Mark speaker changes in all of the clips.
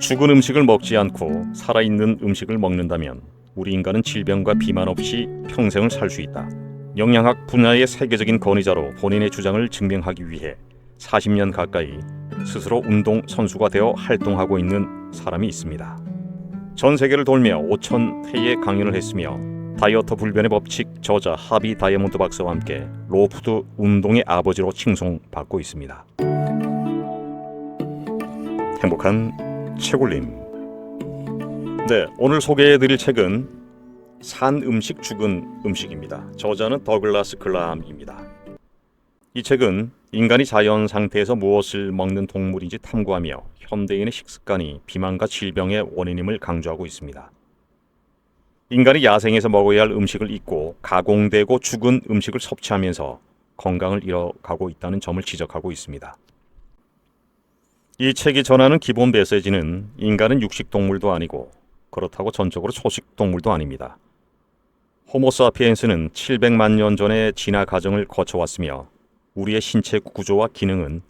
Speaker 1: 죽은 음식을 먹지 않고 살아있는 음식을 먹는다면 우리 인간은 질병과 비만 없이 평생을 살 수 있다. 영양학 분야의 세계적인 권위자로 본인의 주장을 증명하기 위해 40년 가까이 스스로 운동 선수가 되어 활동하고 있는 사람이 있습니다. 전 세계를 돌며 5,000회의 강연을 했으며 다이어트 불변의 법칙 저자 하비 다이아몬드 박사와 함께 로푸드 운동의 아버지로 칭송받고 있습니다. 행복한 채굴림. 네, 오늘 소개해드릴 책은 산 음식 죽은 음식입니다. 저자는 더글라스 글람입니다. 이 책은 인간이 자연 상태에서 무엇을 먹는 동물인지 탐구하며 현대인의 식습관이 비만과 질병의 원인임을 강조하고 있습니다. 인간이 야생에서 먹어야 할 음식을 잊고 가공되고 죽은 음식을 섭취하면서 건강을 잃어가고 있다는 점을 지적하고 있습니다. 이 책이 전하는 기본 메시지는 인간은 육식동물도 아니고 그렇다고 전적으로 초식동물도 아닙니다. 호모사피엔스는 700만 년 전의 진화 과정을 거쳐왔으며 우리의 신체 구조와 기능은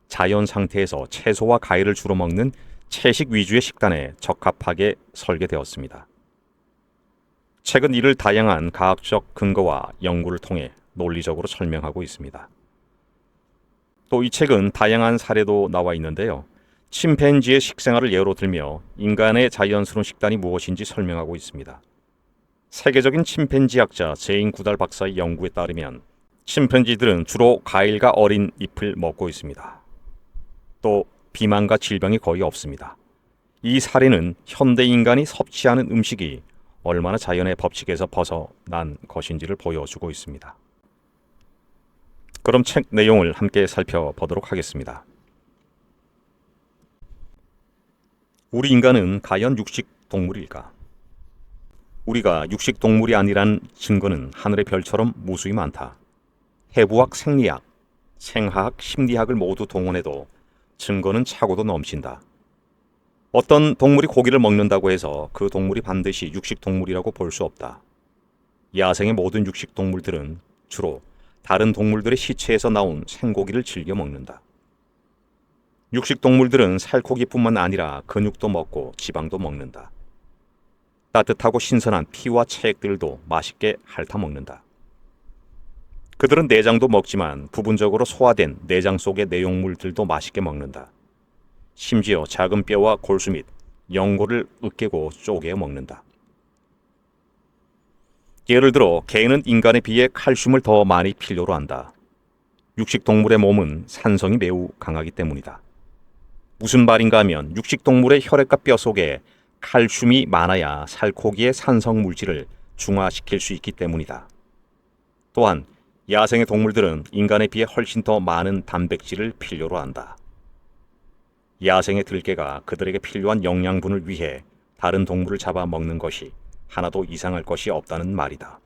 Speaker 1: 자연 상태에서 채소와 과일을 주로 먹는 채식 위주의 식단에 적합하게 설계되었습니다. 책은 이를 다양한 과학적 근거와 연구를 통해 논리적으로 설명하고 있습니다. 또 이 책은 다양한 사례도 나와 있는데요. 침팬지의 식생활을 예로 들며 인간의 자연스러운 식단이 무엇인지 설명하고 있습니다. 세계적인 침팬지 학자 제인 구달 박사의 연구에 따르면 침팬지들은 주로 과일과 어린 잎을 먹고 있습니다. 또 비만과 질병이 거의 없습니다. 이 사례는 현대 인간이 섭취하는 음식이 얼마나 자연의 법칙에서 벗어난 것인지를 보여주고 있습니다. 그럼 책 내용을 함께 살펴보도록 하겠습니다. 우리 인간은 과연 육식동물일까? 우리가 육식동물이 아니란 증거는 하늘의 별처럼 무수히 많다. 해부학, 생리학, 생화학, 심리학을 모두 동원해도 증거는 차고도 넘친다. 어떤 동물이 고기를 먹는다고 해서 그 동물이 반드시 육식동물이라고 볼 수 없다. 야생의 모든 육식동물들은 주로 다른 동물들의 시체에서 나온 생고기를 즐겨 먹는다. 육식동물들은 살코기뿐만 아니라 근육도 먹고 지방도 먹는다. 따뜻하고 신선한 피와 체액들도 맛있게 핥아 먹는다. 그들은 내장도 먹지만 부분적으로 소화된 내장 속의 내용물들도 맛있게 먹는다. 심지어 작은 뼈와 골수 및 연골을 으깨고 쪼개 먹는다. 예를 들어 개는 인간에 비해 칼슘을 더 많이 필요로 한다. 육식동물의 몸은 산성이 매우 강하기 때문이다. 무슨 말인가 하면 육식동물의 혈액과 뼈 속에 칼슘이 많아야 살코기의 산성 물질을 중화시킬 수 있기 때문이다. 또한 야생의 동물들은 인간에 비해 훨씬 더 많은 단백질을 필요로 한다. 야생의 들개가 그들에게 필요한 영양분을 위해 다른 동물을 잡아 먹는 것이 하나도 이상할 것이 없다는 말이다.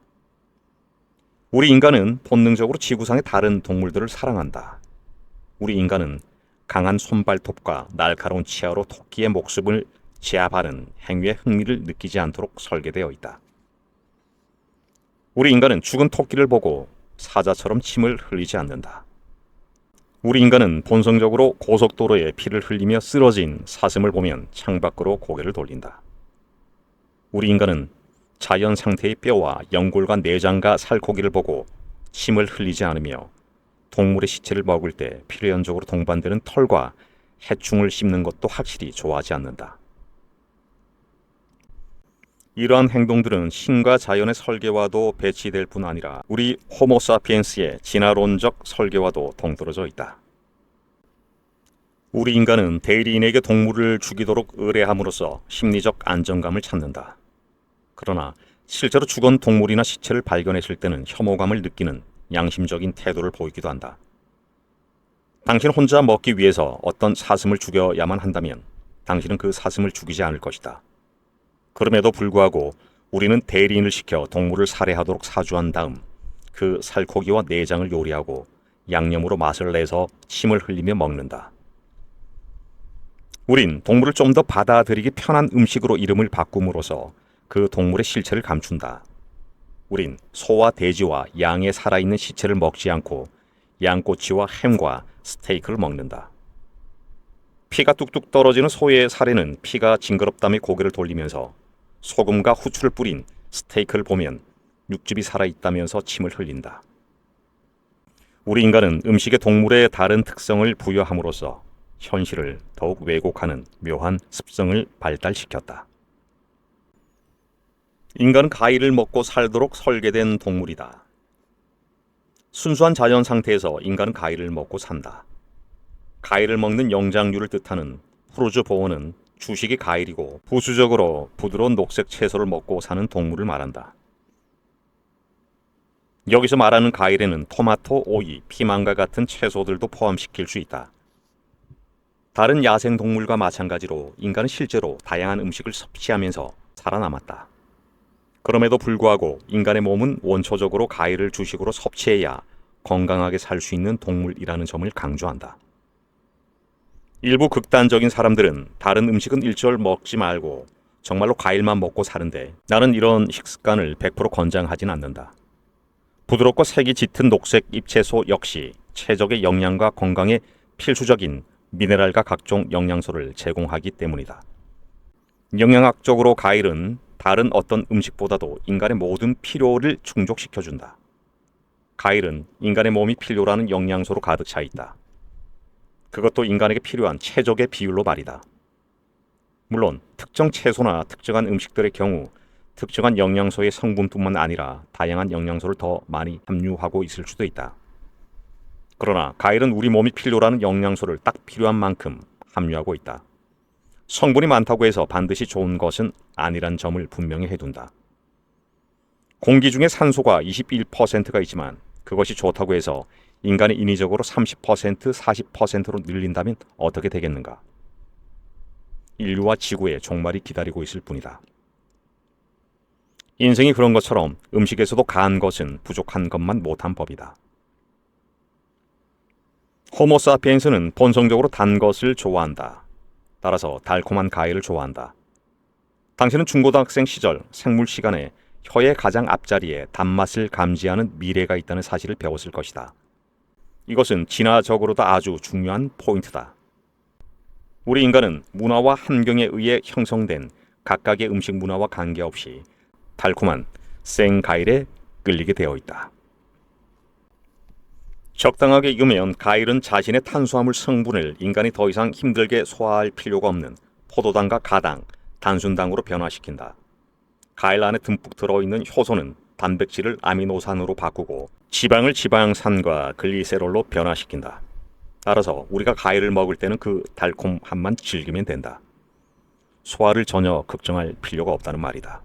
Speaker 1: 우리 인간은 본능적으로 지구상의 다른 동물들을 사랑한다. 우리 인간은 강한 손발톱과 날카로운 치아로 토끼의 목숨을 제압하는 행위에 흥미를 느끼지 않도록 설계되어 있다. 우리 인간은 죽은 토끼를 보고 사자처럼 침을 흘리지 않는다. 우리 인간은 본성적으로 고속도로에 피를 흘리며 쓰러진 사슴을 보면 창밖으로 고개를 돌린다. 우리 인간은 자연 상태의 뼈와 연골과 내장과 살코기를 보고 침을 흘리지 않으며 동물의 시체를 먹을 때 필연적으로 동반되는 털과 해충을 씹는 것도 확실히 좋아하지 않는다. 이러한 행동들은 신과 자연의 설계와도 배치될 뿐 아니라 우리 호모사피엔스의 진화론적 설계와도 동떨어져 있다. 우리 인간은 대리인에게 동물을 죽이도록 의뢰함으로써 심리적 안정감을 찾는다. 그러나 실제로 죽은 동물이나 시체를 발견했을 때는 혐오감을 느끼는 양심적인 태도를 보이기도 한다. 당신 혼자 먹기 위해서 어떤 사슴을 죽여야만 한다면 당신은 그 사슴을 죽이지 않을 것이다. 그럼에도 불구하고 우리는 대리인을 시켜 동물을 살해하도록 사주한 다음 그 살코기와 내장을 요리하고 양념으로 맛을 내서 침을 흘리며 먹는다. 우린 동물을 좀 더 받아들이기 편한 음식으로 이름을 바꿈으로써 그 동물의 실체를 감춘다. 우린 소와 돼지와 양의 살아있는 시체를 먹지 않고 양꼬치와 햄과 스테이크를 먹는다. 피가 뚝뚝 떨어지는 소의 살에는 피가 징그럽다며 고개를 돌리면서 소금과 후추를 뿌린 스테이크를 보면 육즙이 살아있다면서 침을 흘린다. 우리 인간은 음식에 동물의 다른 특성을 부여함으로써 현실을 더욱 왜곡하는 묘한 습성을 발달시켰다. 인간은 가위를 먹고 살도록 설계된 동물이다. 순수한 자연 상태에서 인간은 가위를 먹고 산다. 가위를 먹는 영장류를 뜻하는 프루즈보어는 주식이 가위이고 부수적으로 부드러운 녹색 채소를 먹고 사는 동물을 말한다. 여기서 말하는 가위에는 토마토, 오이, 피망과 같은 채소들도 포함시킬 수 있다. 다른 야생동물과 마찬가지로 인간은 실제로 다양한 음식을 섭취하면서 살아남았다. 그럼에도 불구하고 인간의 몸은 원초적으로 가위를 주식으로 섭취해야 건강하게 살 수 있는 동물이라는 점을 강조한다. 일부 극단적인 사람들은 다른 음식은 일절 먹지 말고 정말로 과일만 먹고 사는데 나는 이런 식습관을 100% 권장하진 않는다. 부드럽고 색이 짙은 녹색 잎채소 역시 최적의 영양과 건강에 필수적인 미네랄과 각종 영양소를 제공하기 때문이다. 영양학적으로 과일은 다른 어떤 음식보다도 인간의 모든 필요를 충족시켜준다. 과일은 인간의 몸이 필요로 하는 영양소로 가득 차 있다. 그것도 인간에게 필요한 최적의 비율로 말이다. 물론 특정 채소나 특정한 음식들의 경우 특정한 영양소의 성분뿐만 아니라 다양한 영양소를 더 많이 함유하고 있을 수도 있다. 그러나 과일은 우리 몸이 필요로 하는 영양소를 딱 필요한 만큼 함유하고 있다. 성분이 많다고 해서 반드시 좋은 것은 아니란 점을 분명히 해둔다. 공기 중에 산소가 21%가 있지만 그것이 좋다고 해서 인간이 인위적으로 30%, 40%로 늘린다면 어떻게 되겠는가? 인류와 지구의 종말이 기다리고 있을 뿐이다. 인생이 그런 것처럼 음식에서도 가한 것은 부족한 것만 못한 법이다. 호모사피엔스는 본성적으로 단 것을 좋아한다. 따라서 달콤한 과일을 좋아한다. 당신은 중고등학생 시절 생물 시간에 혀의 가장 앞자리에 단맛을 감지하는 미래가 있다는 사실을 배웠을 것이다. 이것은 진화적으로도 아주 중요한 포인트다. 우리 인간은 문화와 환경에 의해 형성된 각각의 음식 문화와 관계없이 달콤한 생과일에 끌리게 되어 있다. 적당하게 익으면 과일은 자신의 탄수화물 성분을 인간이 더 이상 힘들게 소화할 필요가 없는 포도당과 가당, 단순당으로 변화시킨다. 과일 안에 듬뿍 들어있는 효소는 단백질을 아미노산으로 바꾸고 지방을 지방산과 글리세롤로 변화시킨다. 따라서 우리가 과일을 먹을 때는 그 달콤함만 즐기면 된다. 소화를 전혀 걱정할 필요가 없다는 말이다.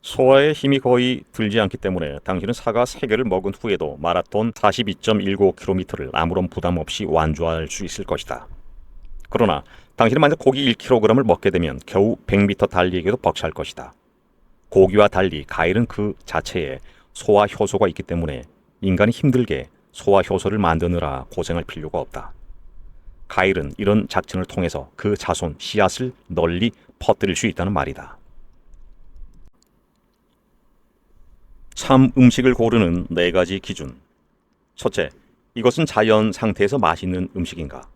Speaker 1: 소화에 힘이 거의 들지 않기 때문에 당신은 사과 3개를 먹은 후에도 마라톤 42.19km를 아무런 부담 없이 완주할 수 있을 것이다. 그러나 당신은 만약 고기 1kg을 먹게 되면 겨우 100m 달리기에도 벅찰 것이다. 고기와 달리 과일은 그 자체에 소화 효소가 있기 때문에 인간이 힘들게 소화 효소를 만드느라 고생할 필요가 없다. 과일은 이런 작전을 통해서 그 자손, 씨앗을 널리 퍼뜨릴 수 있다는 말이다. 참 음식을 고르는 4가지 기준. 첫째, 이것은 자연 상태에서 맛있는 음식인가?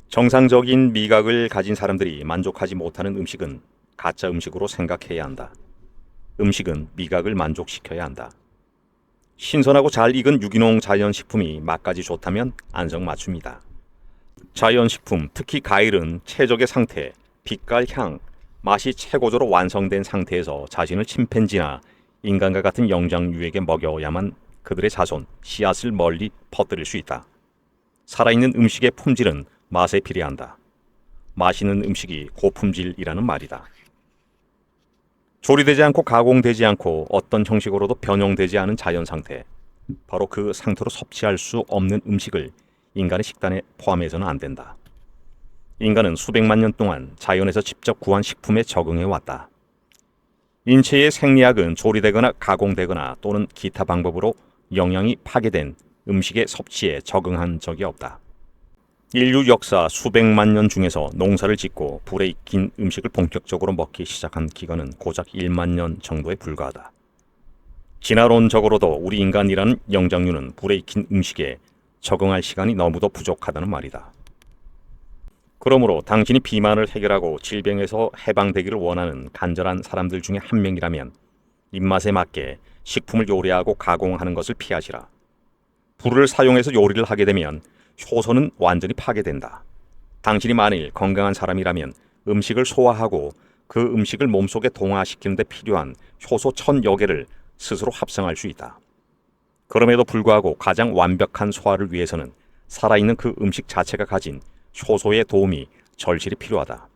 Speaker 1: 정상적인 미각을 가진 사람들이 만족하지 못하는 음식은 가짜 음식으로 생각해야 한다. 음식은 미각을 만족시켜야 한다. 신선하고 잘 익은 유기농 자연식품이 맛까지 좋다면 안성맞춤이다. 자연식품, 특히 과일은 최적의 상태, 빛깔, 향, 맛이 최고조로 완성된 상태에서 자신을 침팬지나 인간과 같은 영장류에게 먹여야만 그들의 자손, 씨앗을 멀리 퍼뜨릴 수 있다. 살아있는 음식의 품질은 맛에 비례한다. 맛있는 음식이 고품질이라는 말이다. 조리되지 않고 가공되지 않고 어떤 형식으로도 변형되지 않은 자연 상태, 바로 그 상태로 섭취할 수 없는 음식을 인간의 식단에 포함해서는 안 된다. 인간은 수백만 년 동안 자연에서 직접 구한 식품에 적응해 왔다. 인체의 생리학은 조리되거나 가공되거나 또는 기타 방법으로 영양이 파괴된 음식의 섭취에 적응한 적이 없다. 인류 역사 수백만 년 중에서 농사를 짓고 불에 익힌 음식을 본격적으로 먹기 시작한 기간은 고작 1만 년 정도에 불과하다. 진화론적으로도 우리 인간이라는 영장류는 불에 익힌 음식에 적응할 시간이 너무도 부족하다는 말이다. 그러므로 당신이 비만을 해결하고 질병에서 해방되기를 원하는 간절한 사람들 중에 한 명이라면 입맛에 맞게 식품을 요리하고 가공하는 것을 피하시라. 불을 사용해서 요리를 하게 되면 효소는 완전히 파괴된다. 당신이 만일 건강한 사람이라면 음식을 소화하고 그 음식을 몸속에 동화시키는 데 필요한 효소 1000여 개를 스스로 합성할 수 있다. 그럼에도 불구하고 가장 완벽한 소화를 위해서는 살아있는 그 음식 자체가 가진 효소의 도움이 절실히 필요하다.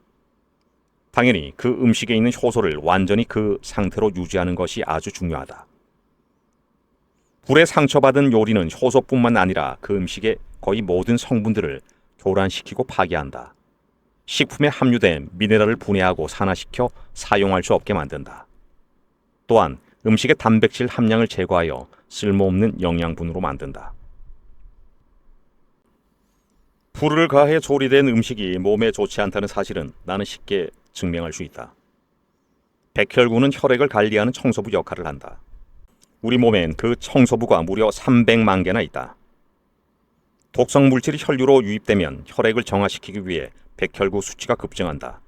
Speaker 1: 당연히 그 음식에 있는 효소를 완전히 그 상태로 유지하는 것이 아주 중요하다. 불에 상처받은 요리는 효소뿐만 아니라 그 음식의 거의 모든 성분들을 교란시키고 파괴한다. 식품에 함유된 미네랄을 분해하고 산화시켜 사용할 수 없게 만든다. 또한 음식의 단백질 함량을 제거하여 쓸모없는 영양분으로 만든다. 불을 가해 조리된 음식이 몸에 좋지 않다는 사실은 나는 쉽게 증명할 수 있다. 백혈구는 혈액을 관리하는 청소부 역할을 한다. 우리 몸엔 그 청소부가 무려 300만 개나 있다. 독성 물질이 혈류로 유입되면 혈액을 정화시키기 위해 백혈구 수치가 급증한다.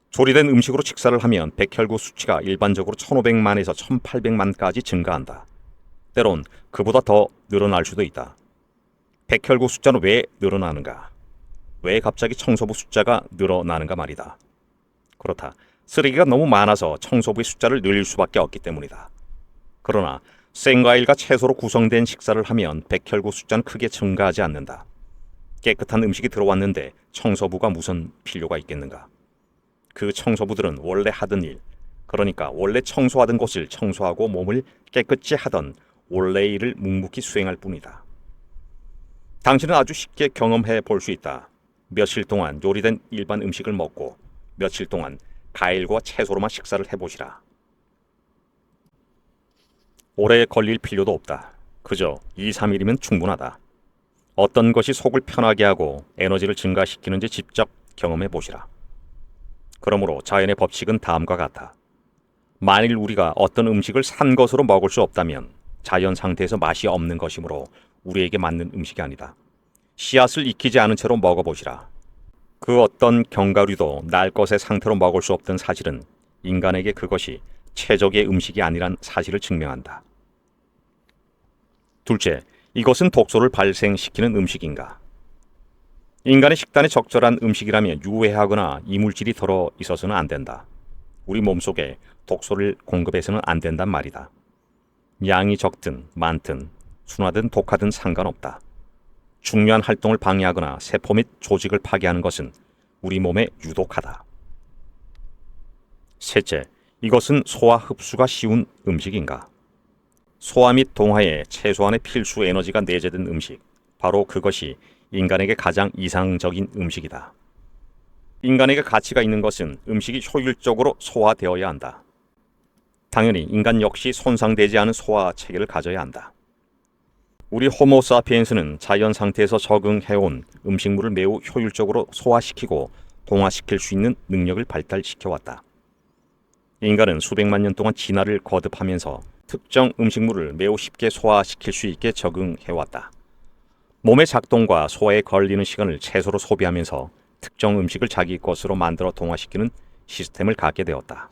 Speaker 1: 조리된 음식으로 식사를 하면 백혈구 수치가 일반적으로 1500만에서 1800만까지 증가한다. 때론 그보다 더 늘어날 수도 있다. 백혈구 숫자는 왜 늘어나는가? 왜 갑자기 청소부 숫자가 늘어나는가 말이다. 그렇다. 쓰레기가 너무 많아서 청소부의 숫자를 늘릴 수밖에 없기 때문이다. 그러나 생과일과 채소로 구성된 식사를 하면 백혈구 숫자는 크게 증가하지 않는다. 깨끗한 음식이 들어왔는데 청소부가 무슨 필요가 있겠는가? 그 청소부들은 원래 하던 일, 그러니까 원래 청소하던 곳을 청소하고 몸을 깨끗이 하던 원래의 일을 묵묵히 수행할 뿐이다. 당신은 아주 쉽게 경험해 볼 수 있다. 며칠 동안 요리된 일반 음식을 먹고 며칠 동안 과일과 채소로만 식사를 해보시라. 오래 걸릴 필요도 없다. 그저 2, 3일이면 충분하다. 어떤 것이 속을 편하게 하고 에너지를 증가시키는지 직접 경험해 보시라. 그러므로 자연의 법칙은 다음과 같아. 만일 우리가 어떤 음식을 산 것으로 먹을 수 없다면 자연 상태에서 맛이 없는 것이므로 우리에게 맞는 음식이 아니다. 씨앗을 익히지 않은 채로 먹어보시라. 그 어떤 견과류도 날 것의 상태로 먹을 수 없던 사실은 인간에게 그것이 최적의 음식이 아니란 사실을 증명한다. 둘째, 이것은 독소를 발생시키는 음식인가? 인간의 식단에 적절한 음식이라면 유해하거나 이물질이 들어 있어서는 안 된다. 우리 몸속에 독소를 공급해서는 안 된단 말이다. 양이 적든 많든 순하든 독하든 상관없다. 중요한 활동을 방해하거나 세포 및 조직을 파괴하는 것은 우리 몸에 유독하다. 셋째, 이것은 소화 흡수가 쉬운 음식인가? 소화 및 동화에 최소한의 필수 에너지가 내재된 음식, 바로 그것이 인간에게 가장 이상적인 음식이다. 인간에게 가치가 있는 것은 음식이 효율적으로 소화되어야 한다. 당연히 인간 역시 손상되지 않은 소화 체계를 가져야 한다. 우리 호모사피엔스는 자연 상태에서 적응해온 음식물을 매우 효율적으로 소화시키고 동화시킬 수 있는 능력을 발달시켜왔다. 인간은 수백만 년 동안 진화를 거듭하면서 특정 음식물을 매우 쉽게 소화시킬 수 있게 적응해왔다. 몸의 작동과 소화에 걸리는 시간을 최소로 소비하면서 특정 음식을 자기 것으로 만들어 동화시키는 시스템을 갖게 되었다.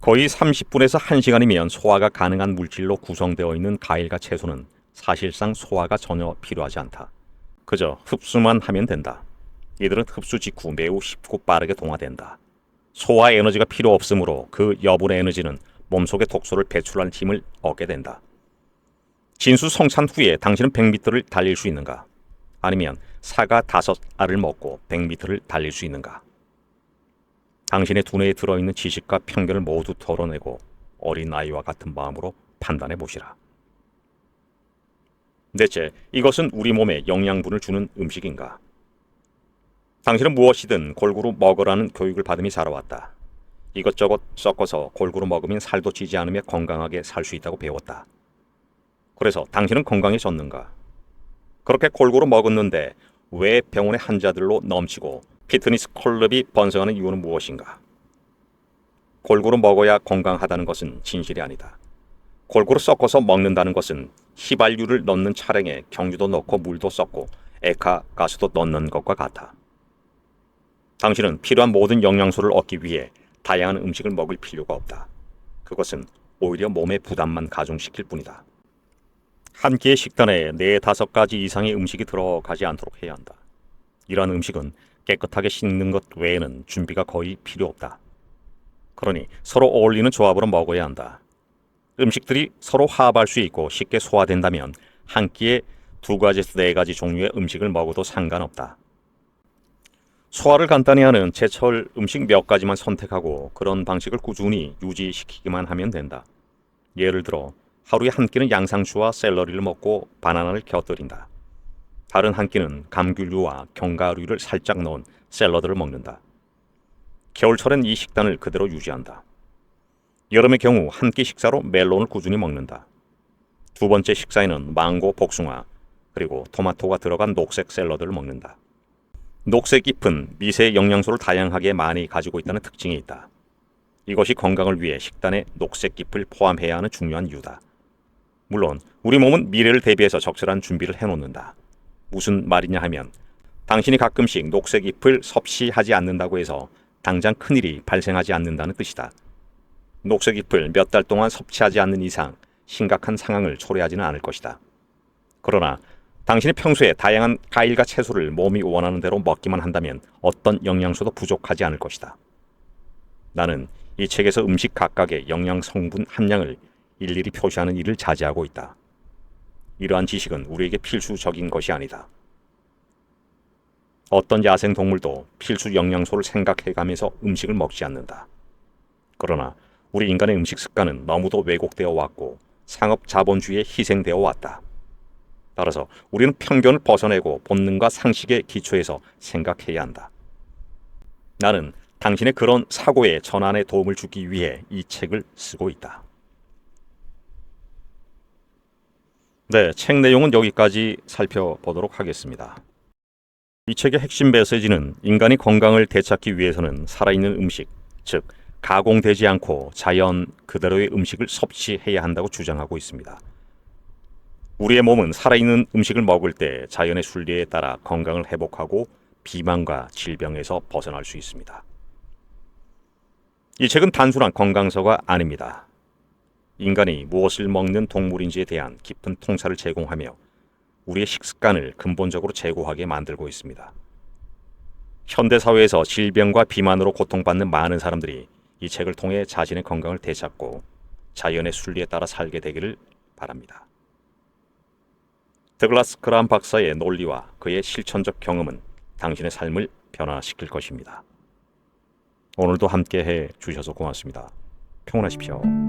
Speaker 1: 거의 30분에서 1시간이면 소화가 가능한 물질로 구성되어 있는 과일과 채소는 사실상 소화가 전혀 필요하지 않다. 그저 흡수만 하면 된다. 이들은 흡수 직후 매우 쉽고 빠르게 동화된다. 소화 에너지가 필요 없으므로 그 여분의 에너지는 몸속에 독소를 배출하는 힘을 얻게 된다. 진수 성찬 후에 당신은 100m를 달릴 수 있는가? 아니면 사과 5알을 먹고 100m를 달릴 수 있는가? 당신의 두뇌에 들어있는 지식과 편견을 모두 털어내고 어린아이와 같은 마음으로 판단해 보시라. 넷째, 이것은 우리 몸에 영양분을 주는 음식인가? 당신은 무엇이든 골고루 먹으라는 교육을 받으며 살아왔다. 이것저것 섞어서 골고루 먹으면 살도 찌지 않으며 건강하게 살 수 있다고 배웠다. 그래서 당신은 건강해졌는가? 그렇게 골고루 먹었는데 왜 병원의 환자들로 넘치고 피트니스 클럽이 번성하는 이유는 무엇인가? 골고루 먹어야 건강하다는 것은 진실이 아니다. 골고루 섞어서 먹는다는 것은 휘발유를 넣는 차량에 경유도 넣고 물도 섞고 에카 가스도 넣는 것과 같아. 당신은 필요한 모든 영양소를 얻기 위해 다양한 음식을 먹을 필요가 없다. 그것은 오히려 몸의 부담만 가중시킬 뿐이다. 한 끼의 식단에 4-5가지 이상의 음식이 들어가지 않도록 해야 한다. 이러한 음식은 깨끗하게 씻는 것 외에는 준비가 거의 필요 없다. 그러니 서로 어울리는 조합으로 먹어야 한다. 음식들이 서로 화합할 수 있고 쉽게 소화된다면 한 끼에 2가지에서 4가지 종류의 음식을 먹어도 상관없다. 소화를 간단히 하는 제철 음식 몇 가지만 선택하고 그런 방식을 꾸준히 유지시키기만 하면 된다. 예를 들어 하루에 한 끼는 양상추와 샐러리를 먹고 바나나를 곁들인다. 다른 한 끼는 감귤류와 견과류를 살짝 넣은 샐러드를 먹는다. 겨울철엔 이 식단을 그대로 유지한다. 여름의 경우 한 끼 식사로 멜론을 꾸준히 먹는다. 2번째 식사에는 망고, 복숭아, 그리고 토마토가 들어간 녹색 샐러드를 먹는다. 녹색 잎은 미세 영양소를 다양하게 많이 가지고 있다는 특징이 있다. 이것이 건강을 위해 식단에 녹색 잎을 포함해야 하는 중요한 이유다. 물론 우리 몸은 미래를 대비해서 적절한 준비를 해놓는다. 무슨 말이냐 하면 당신이 가끔씩 녹색 잎을 섭취하지 않는다고 해서 당장 큰일이 발생하지 않는다는 뜻이다. 녹색 잎을 몇 달 동안 섭취하지 않는 이상 심각한 상황을 초래하지는 않을 것이다. 그러나 당신이 평소에 다양한 과일과 채소를 몸이 원하는 대로 먹기만 한다면 어떤 영양소도 부족하지 않을 것이다. 나는 이 책에서 음식 각각의 영양 성분 함량을 일일이 표시하는 일을 자제하고 있다. 이러한 지식은 우리에게 필수적인 것이 아니다. 어떤 야생 동물도 필수 영양소를 생각해가면서 음식을 먹지 않는다. 그러나 우리 인간의 음식 습관은 너무도 왜곡되어 왔고 상업 자본주의에 희생되어 왔다. 따라서 우리는 편견을 벗어내고 본능과 상식의 기초에서 생각해야 한다. 나는 당신의 그런 사고의 전환에 도움을 주기 위해 이 책을 쓰고 있다. 네, 책 내용은 여기까지 살펴보도록 하겠습니다. 이 책의 핵심 메시지는 인간이 건강을 되찾기 위해서는 살아있는 음식, 즉 가공되지 않고 자연 그대로의 음식을 섭취해야 한다고 주장하고 있습니다. 우리의 몸은 살아있는 음식을 먹을 때 자연의 순리에 따라 건강을 회복하고 비만과 질병에서 벗어날 수 있습니다. 이 책은 단순한 건강서가 아닙니다. 인간이 무엇을 먹는 동물인지에 대한 깊은 통찰을 제공하며 우리의 식습관을 근본적으로 재고하게 만들고 있습니다. 현대사회에서 질병과 비만으로 고통받는 많은 사람들이 이 책을 통해 자신의 건강을 되찾고 자연의 순리에 따라 살게 되기를 바랍니다. 더글라스 그라함 박사의 논리와 그의 실천적 경험은 당신의 삶을 변화시킬 것입니다. 오늘도 함께해 주셔서 고맙습니다. 평온하십시오.